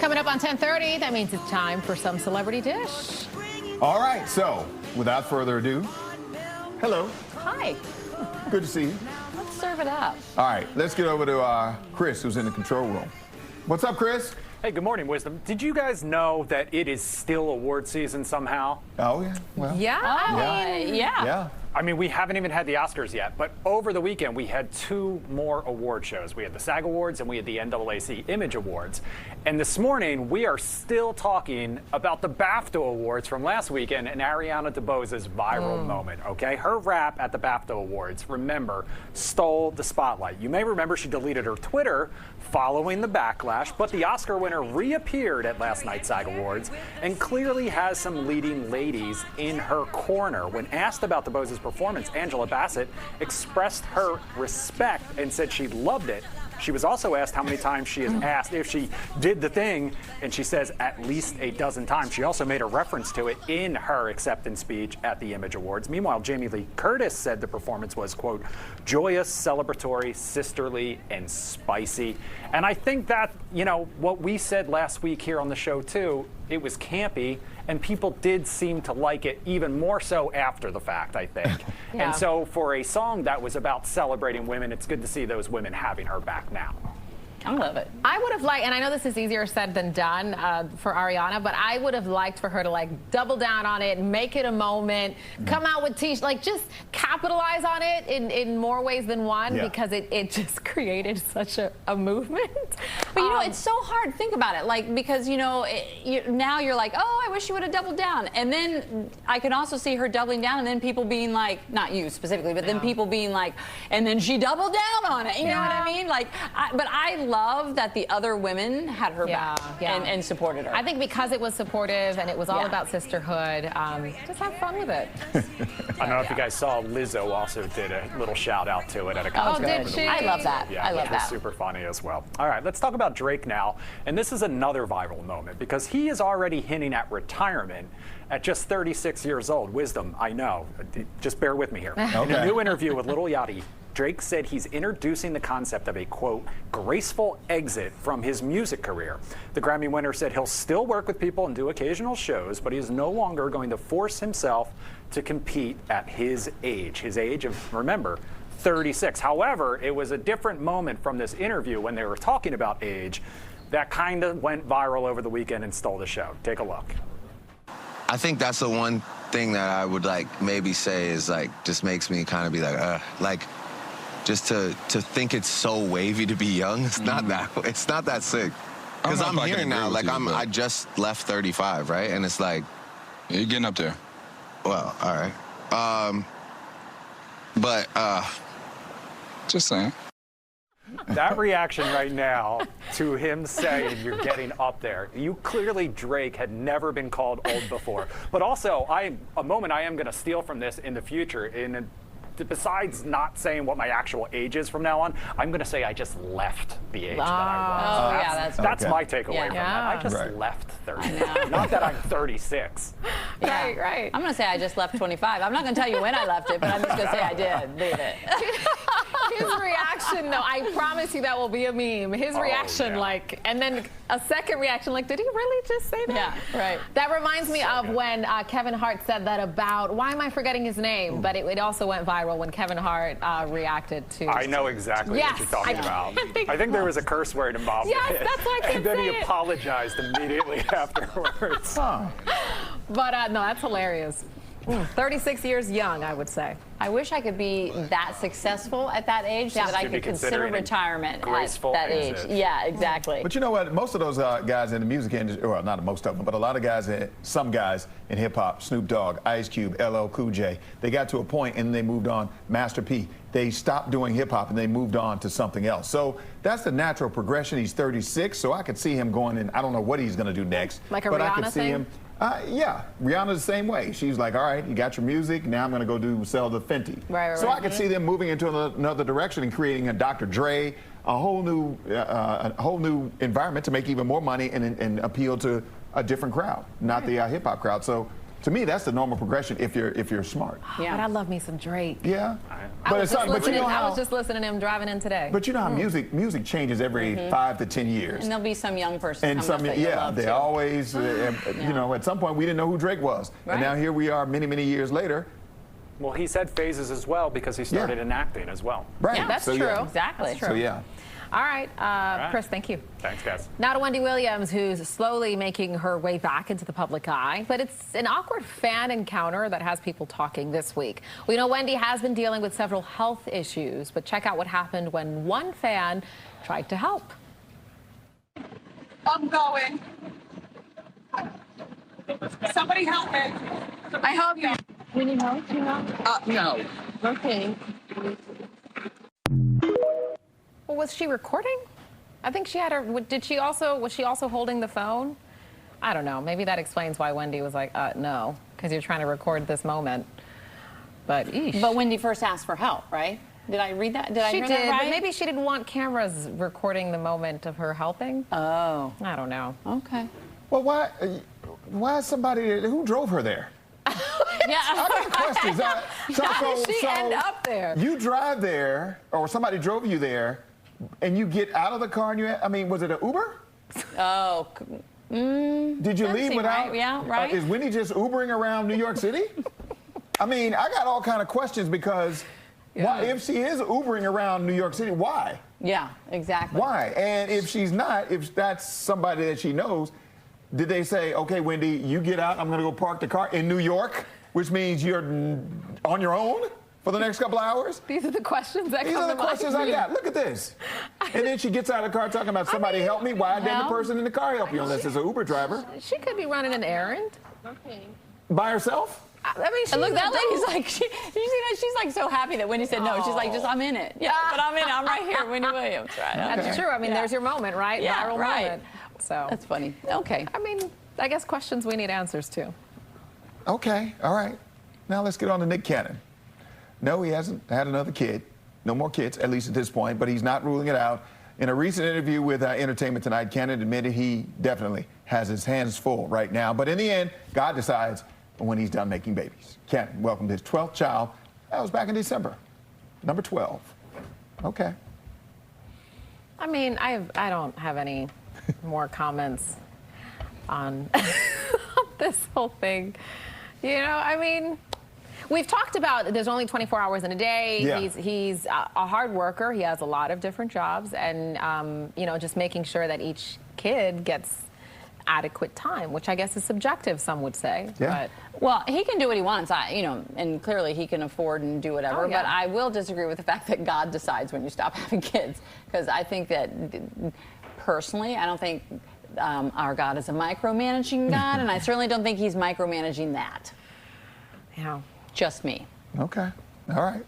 Coming up on 10:30, that means it's time for some celebrity dish. All right, so without further ado, hello. Hi. Good to see you. Let's serve it up. All right, let's get over to Chris, who's in the control room. What's up, Chris? Hey, good morning, Wisdom. Did you guys know that it is still award season somehow? Oh, yeah. Well, Yeah. I mean, we haven't even had the Oscars yet, but over the weekend we had two more award shows. We had the SAG Awards and we had the NAACP Image Awards. And this morning we are still talking about the BAFTA Awards from last weekend and Ariana Debose's viral moment, okay? Her rap at the BAFTA Awards, remember, stole the spotlight. You may remember she deleted her Twitter following the backlash, but the Oscar winner reappeared at last night's SAG Awards and clearly has some leading ladies in her corner. When asked about Debose's performance, Angela Basset expressed her respect and said she loved it. She was also asked how many times she has asked if she did the thing, and she says at least a dozen times. She also made a reference to it in her acceptance speech at the Image Awards. Meanwhile, Jamie Lee Curtis said the performance was, quote, joyous, celebratory, sisterly, and spicy. And I think that, you know, what we said last week here on the show, too, it was campy, and people did seem to like it even more so after the fact, I think. Yeah. And so for a song that was about celebrating women, it's good to see those women having her back now. I love it. I would have liked, and I know this is easier said than done for Ariana, but I would have liked for her to like double down on it, make it a moment, come out with like just capitalize on it in more ways than one, because it just created such a movement. But you know, it's so hard. Think about it, like, because you know, now you're like, oh, I wish you would have doubled down, and then I can also see her doubling down, and then people being like, not you specifically, but then people being like, and then she doubled down on it. You know what I mean? Like, but I love that the other women had her back and supported her. I think because it was supportive and it was all about sisterhood, just have fun with it. I don't know if you guys saw, Lizzo also did a little shout out to it at a concert. Oh, did she? I love that. Yeah, I love it was that. super funny as well. All right, let's talk about Drake now. And this is another viral moment because he is already hinting at retirement at just 36 years old. Wisdom, I know. Just bear with me here. In a new interview with Lil Yachty, Drake said he's introducing the concept of a, quote, graceful exit from his music career. The Grammy winner said he'll still work with people and do occasional shows, but he is no longer going to force himself to compete at his age of, remember, 36. However, it was a different moment from this interview when they were talking about age that kind of went viral over the weekend and stole the show. Take a look. I think that's the one thing that I would like maybe say is like just makes me kind of be like just to think it's so wavy to be young. It's not that sick. Because I'm here now. Like I just left 35, right? And it's like, yeah, you're getting up there. Well, all right. Just saying. That reaction right now to him saying you're getting up there. You clearly, Drake, had never been called old before. But also, a moment I am going to steal from this in the future, besides not saying what my actual age is from now on, I'm going to say I just left the age that I was. That's my takeaway from that. I just left 30. Not that I'm 36. Right. I'm going to say I just left 25. I'm not going to tell you when I left it, but I'm just going to say I did. Leave it. His reaction, though, I promise you that will be a meme. His reaction, like, and then a second reaction, like, did he really just say that? Yeah, right. That reminds me of when Kevin Hart said that about, why am I forgetting his name? But it also went viral when Kevin Hart reacted to. I know exactly what you're talking about. I think there was a curse word involved. Yes, that's why I couldn't And then say he it. apologized immediately afterwards. But no, that's hilarious. 36 years young, I would say. I wish I could be that successful at that age so that I could consider retirement at that age. Yeah, exactly. But you know what? Most of those guys in the music industry, well, not most of them, but a lot of guys, some guys in hip-hop, Snoop Dogg, Ice Cube, LL Cool J, they got to a point and they moved on. Master P, they stopped doing hip-hop and they moved on to something else. So that's the natural progression. He's 36, so I could see him going in. I don't know what he's going to do next. Like a but Rihanna I could see thing? him. Yeah, Rihanna's the same way. She's like, all right, you got your music, now I'm going to go sell the Fenty. So I could see them moving into another direction and creating a Dr. Dre, a whole new environment to make even more money and appeal to a different crowd, not the hip-hop crowd. So To me, that's the normal progression if you're smart. But I love me some Drake. Yeah. I was just but listening to him driving in today. But you know how music changes every 5 to 10 years. And there'll be some young person And coming up that you'll love they too. always, you know, at some point we didn't know who Drake was. Right. And now here we are many, many years later. Well, he said phases as well because he started in acting as well. Right. Yeah, that's So, true. yeah. Exactly. That's true. So, yeah. All right, Chris, thank you. Thanks, guys. Now to Wendy Williams, who's slowly making her way back into the public eye. But it's an awkward fan encounter that has people talking this week. We know Wendy has been dealing with several health issues, but check out what happened when one fan tried to help. I'm going. Somebody help me. I help you. We need help, you know? No. Okay. Well, was she recording? I think she had her. Was she also holding the phone? I don't know. Maybe that explains why Wendy was like, no, because you're trying to record this moment. But eesh. But Wendy first asked for help, right? Did I read that? Did I hear that right? But maybe she didn't want cameras recording the moment of her helping. Oh. I don't know. Okay. Well, why somebody who drove her there? Yeah. I got questions. How did she end up there? You drive there, or somebody drove you there, and you get out of the car and was it an Uber? Oh. Did you leave without? Right? Yeah, right. Is Wendy just Ubering around New York City? I got all kind of questions because why, if she is Ubering around New York City, why? Yeah, exactly. Why? And if she's not, if that's somebody that she knows, did they say, okay, Wendy, you get out, I'm going to go park the car in New York, which means you're on your own for the next couple of hours? These are the questions that These come are the to mind questions for I you. got. Look at this. And then she gets out of the car talking about somebody help me. Why didn't the help? person in the car help you unless it's an Uber driver? She could be running an errand. Okay. By herself? I mean, And look, that lady's like, she's like so happy that Wendy said no. She's like, I'm in it. Yeah, but I'm in it. I'm right here, Wendy Williams. Right. That's true. I mean, there's your moment, right? Yeah, Viral right. moment. So That's funny. Okay. I mean, I guess questions we need answers to. Okay, all right. Now let's get on to Nick Cannon. No, he hasn't had another kid. No more kids, at least at this point, but he's not ruling it out. In a recent interview with Entertainment Tonight, Cannon admitted he definitely has his hands full right now. But in the end, God decides when he's done making babies. Cannon welcomed his 12th child. That was back in December. Number 12. Okay. I mean, I don't have any more comments on this whole thing. You know, I mean, we've talked about there's only 24 hours in a day. Yeah. He's a hard worker. He has a lot of different jobs, and you know, just making sure that each kid gets adequate time, which I guess is subjective, some would say. Yeah. But Well, he can do what he wants, and clearly he can afford and do whatever. Oh, yeah. But I will disagree with the fact that God decides when you stop having kids, because I think that personally, I don't think our God is a micromanaging God, and I certainly don't think he's micromanaging that. yeah. Just me. Okay. All right.